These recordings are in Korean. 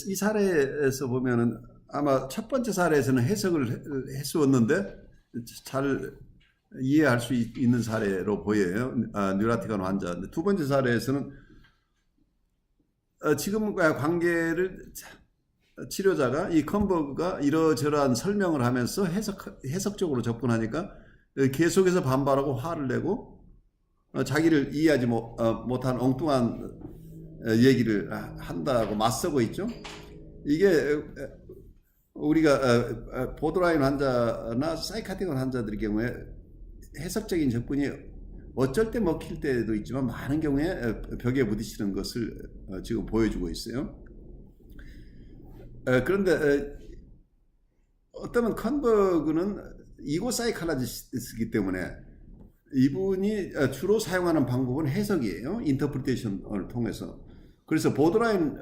이 사례에서 보면은 아마 첫 번째 사례에서는 해석을 했었는데 잘 이해할 수 있는 사례로 보여요. 뉴라티간 환자인데 두 번째 사례에서는 지금과의 관계를 치료자가 이 컨버그가 이러저러한 설명을 하면서 해석적으로 접근하니까 계속해서 반발하고 화를 내고 자기를 이해하지 못한 엉뚱한 얘기를 한다고 맞서고 있죠. 이게 우리가 보드라인 환자나 사이카틱한 환자들의 경우에 해석적인 접근이 어쩔 때 먹힐 때도 있지만 많은 경우에 벽에 부딪히는 것을 지금 보여주고 있어요. 그런데 어쩌면 컨버그는 이고 사이칼라지스트이기 때문에 이분이 주로 사용하는 방법은 해석이에요. 인터프리테이션을 통해서. 그래서 보드라인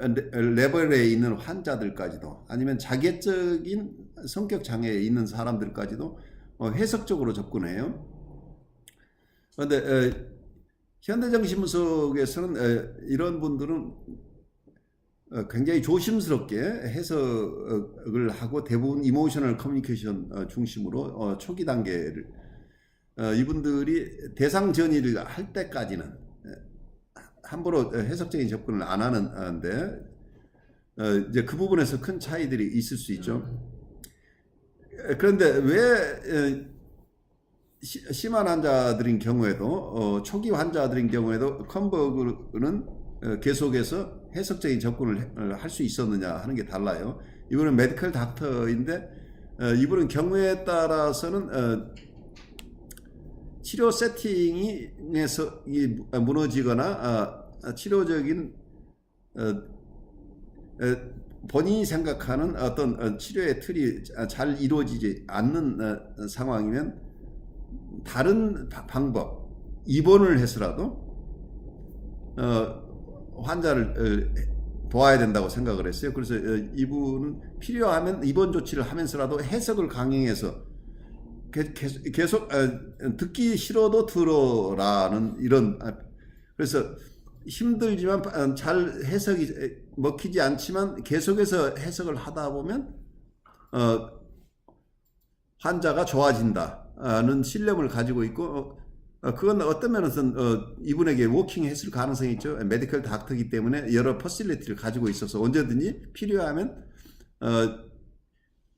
레벨에 있는 환자들까지도 아니면 자객적인 성격 장애에 있는 사람들까지도 해석적으로 접근해요. 그런데 현대정신분석에서는 이런 분들은 굉장히 조심스럽게 해석을 하고 대부분 이모셔널 커뮤니케이션 중심으로 초기 단계를 이분들이 대상 전이를 할 때까지는 함부로 해석적인 접근을 안 하는데 이제 그 부분에서 큰 차이들이 있을 수 있죠. 그런데 왜 심한 환자들인 경우에도 초기 환자들인 경우에도 컨버그는 계속해서 해석적인 접근을 할 수 있었느냐 하는 게 달라요. 이분은 메디컬 닥터인데 이분은 경우에 따라서는 치료 세팅에서 무너지거나 치료적인 본인이 생각하는 어떤 치료의 틀이 잘 이루어지지 않는 상황이면 다른 방법, 입원을 해서라도 환자를 도와야 된다고 생각을 했어요. 그래서 이분은 필요하면 입원 조치를 하면서라도 해석을 강행해서 계속 듣기 싫어도 들어라는 이런, 그래서 힘들지만 잘 해석이 먹히지 않지만 계속해서 해석을 하다 보면 환자가 좋아진다는 신념을 가지고 있고 그건 어떤 면에서는 이분에게 워킹했을 가능성이 있죠. 메디컬 닥터이기 때문에 여러 퍼실리티를 가지고 있어서 언제든지 필요하면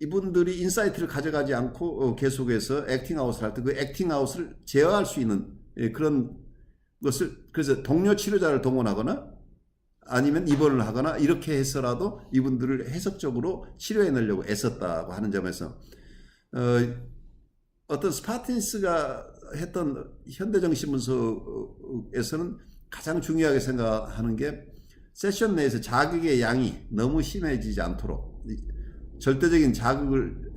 이분들이 인사이트를 가져가지 않고 계속해서 액팅아웃을 할 때 그 액팅아웃을 제어할 수 있는 그런 것을, 그래서 동료 치료자를 동원하거나 아니면 입원을 하거나 이렇게 해서라도 이분들을 해석적으로 치료해내려고 애썼다고 하는 점에서 어떤 스파틴스가 했던 현대정신분석에서는 가장 중요하게 생각하는 게 세션 내에서 자극의 양이 너무 심해지지 않도록 절대적인 자극을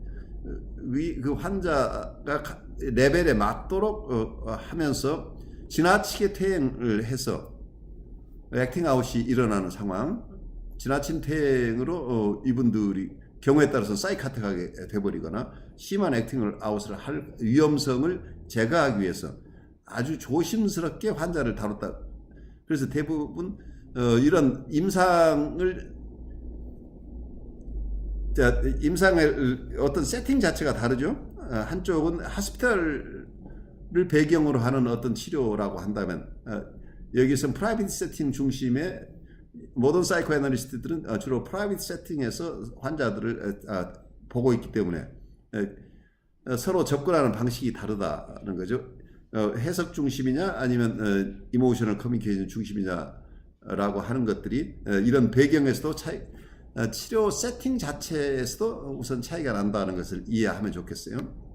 그 환자가 레벨에 맞도록 하면서 지나치게 퇴행을 해서 액팅아웃이 일어나는 상황, 지나친 퇴행으로 이분들이 경우에 따라서 사이카틱하게 돼버리거나 심한 액팅을 아웃을 할 위험성을 제거하기 위해서 아주 조심스럽게 환자를 다뤘다. 그래서 대부분 이런 임상의 어떤 세팅 자체가 다르죠. 한쪽은 하스피탈을 배경으로 하는 어떤 치료라고 한다면 여기서는 프라이빗 세팅 중심의 모던 사이코 애널리스트들은 주로 프라이빗 세팅에서 환자들을 보고 있기 때문에 서로 접근하는 방식이 다르다는 거죠. 해석 중심이냐 아니면 이모셔널 커뮤니케이션 중심이냐라고 하는 것들이 이런 배경에서도 치료 세팅 자체에서도 우선 차이가 난다는 것을 이해하면 좋겠어요.